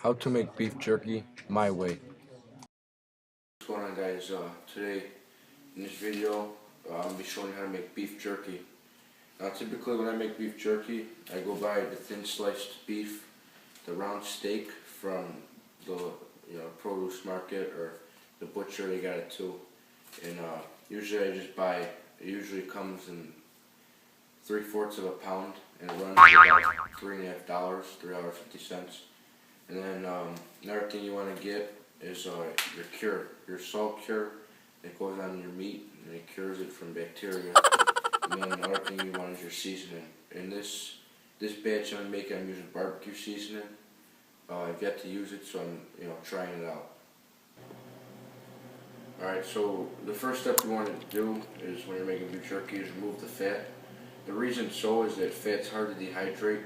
How to make beef jerky my way. What's going on, guys? Today in this video I'm going to be showing you how to make beef jerky. Now typically when I make beef jerky I go buy the thin sliced beef, the round steak from the produce market or the butcher. They got it too, and usually I just buy, it usually comes in 3/4 of a pound and it runs about $3.50, $3.50. And then another thing you want to get is your cure, your salt cure that goes on your meat and it cures it from bacteria. And then another thing you want is your seasoning. In this batch I'm making, I'm using barbecue seasoning. I've yet to use it, so I'm trying it out. Alright, so the first step you want to do is when you're making beef jerky is remove the fat. The reason so is that fat's hard to dehydrate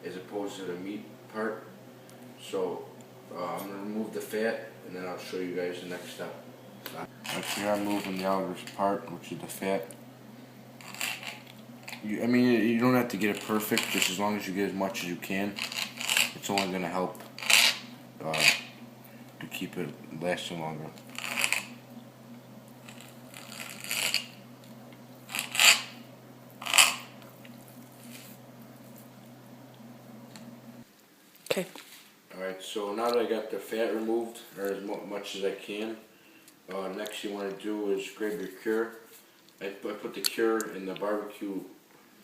as opposed to the meat part. So I'm going to remove the fat and then I'll show you guys the next step. Right here I'm removing the outer part, which is the fat. You don't have to get it perfect, just as long as you get as much as you can. It's only going to help to keep it lasting longer. Okay. Alright, so now that I got the fat removed, or as much as I can, next you want to do is grab your cure. I put the cure in the barbecue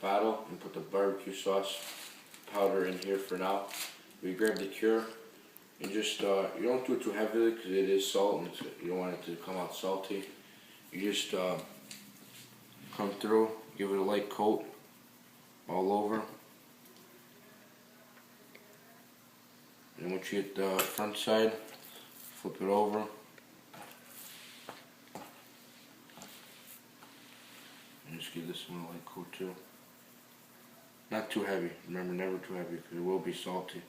bottle and put the barbecue sauce powder in here for now. We grab the cure and just, you don't do it too heavily because it is salt and you don't want it to come out salty. You just come through, give it a light coat all over. And once you get the front side, flip it over. And just give this one a light coat too. Not too heavy. Remember, never too heavy because it will be salty.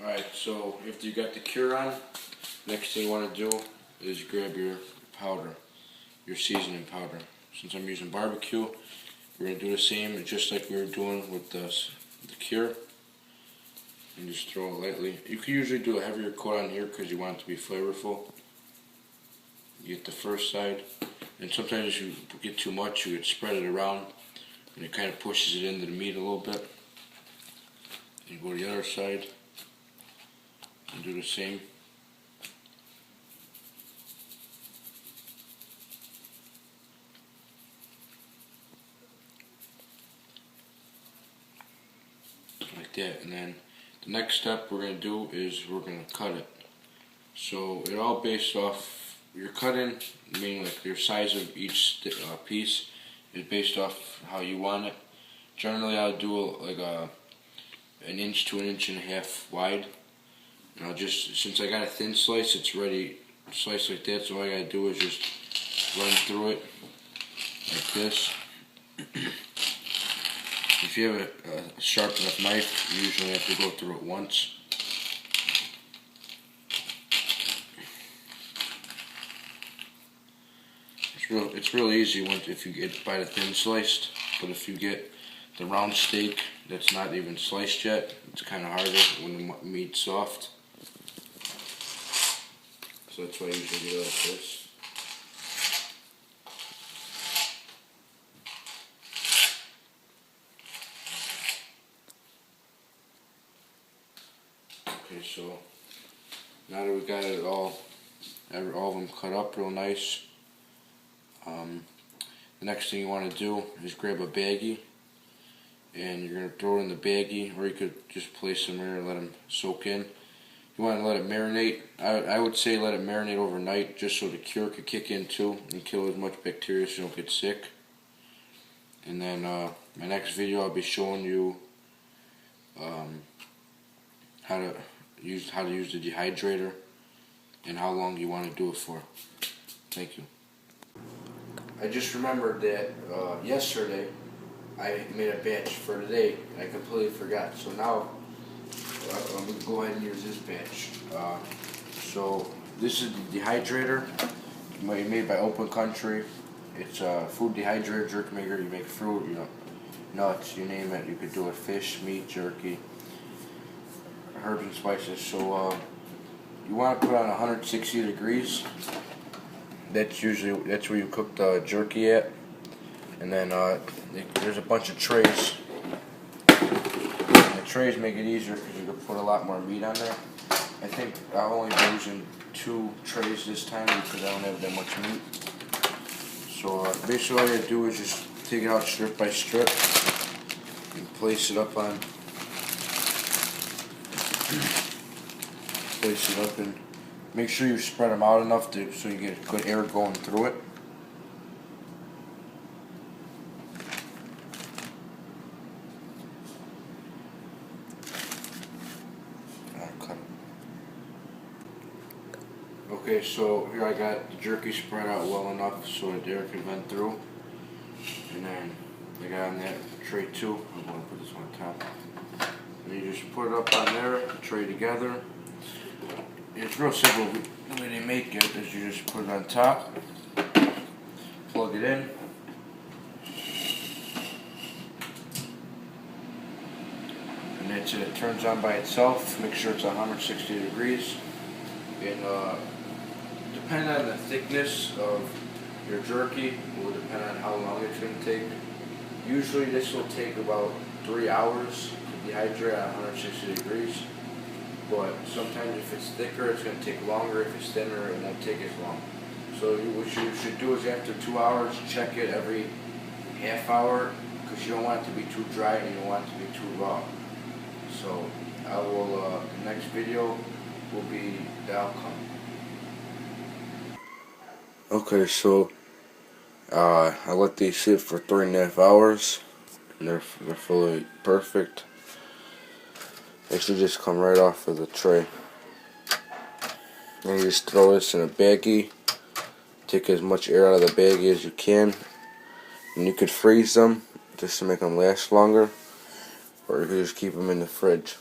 Alright, so after you got the cure on, next thing you want to do is grab your powder, your seasoning powder. Since I'm using barbecue, we're going to do the same, just like we were doing with the cure. And just throw it lightly. You can usually do a heavier coat on here because you want it to be flavorful. You get the first side, and sometimes if you get too much, you could spread it around, and it kind of pushes it into the meat a little bit. You go to the other side, and do the same. Like that, and then the next step we're going to do is we're going to cut it. So it all based off your cutting, meaning like your size of each piece is based off how you want it. Generally I'll do like an inch to an inch and a half wide. And I'll just, since I got a thin slice, it's ready sliced like that, so all I gotta do is just run through it like this. If you have a sharp enough knife, you usually have to go through it once. It's real easy if you get by the thin sliced, but if you get the round steak that's not even sliced yet, it's kind of harder when the meat's soft. So that's why I usually do it like this. Okay, so now that we got it all of them cut up real nice, the next thing you want to do is grab a baggie, and you're going to throw it in the baggie, or you could just place them here and let them soak in. You want to let it marinate. I would say let it marinate overnight, just so the cure could kick in too and kill as much bacteria so you don't get sick. And then my next video I'll be showing you how to use the dehydrator and how long you want to do it for. Thank you. I just remembered that yesterday I made a batch for today and I completely forgot. So now I'm going to go ahead and use this batch. So this is the dehydrator made by Open Country. It's a food dehydrator, jerky maker. You make fruit, nuts, you name it. You could do it, fish, meat, jerky, herbs and spices. So you want to put on 160 degrees. That's where you cook the jerky at. And then there's a bunch of trays. And the trays make it easier because you can put a lot more meat on there. I think I'll only be using 2 trays this time because I don't have that much meat. So basically all you do is just take it out strip by strip and place it up and make sure you spread them out enough so you get good air going through it. Okay, so here I got the jerky spread out well enough so that air can vent through. And then I got on that tray too. I'm going to put this on top. And you just put it up on there, the tray together. It's real simple. The way they make it is you just put it on top, plug it in, and that's it. It turns on by itself. Make sure it's 160 degrees. And depending on the thickness of your jerky, will depend on how long it's going to take. Usually this will take about 3 hours to dehydrate at 160 degrees. But sometimes if it's thicker, it's going to take longer. If it's thinner, it won't take as long. So what you should do is after 2 hours, check it every half hour because you don't want it to be too dry and you don't want it to be too raw. So I will, the next video will be the outcome. Okay, so I let these sit for 3.5 hours and they're fully perfect. They should just come right off of the tray. And you just throw this in a baggie. Take as much air out of the baggie as you can. And you could freeze them just to make them last longer. Or you could just keep them in the fridge.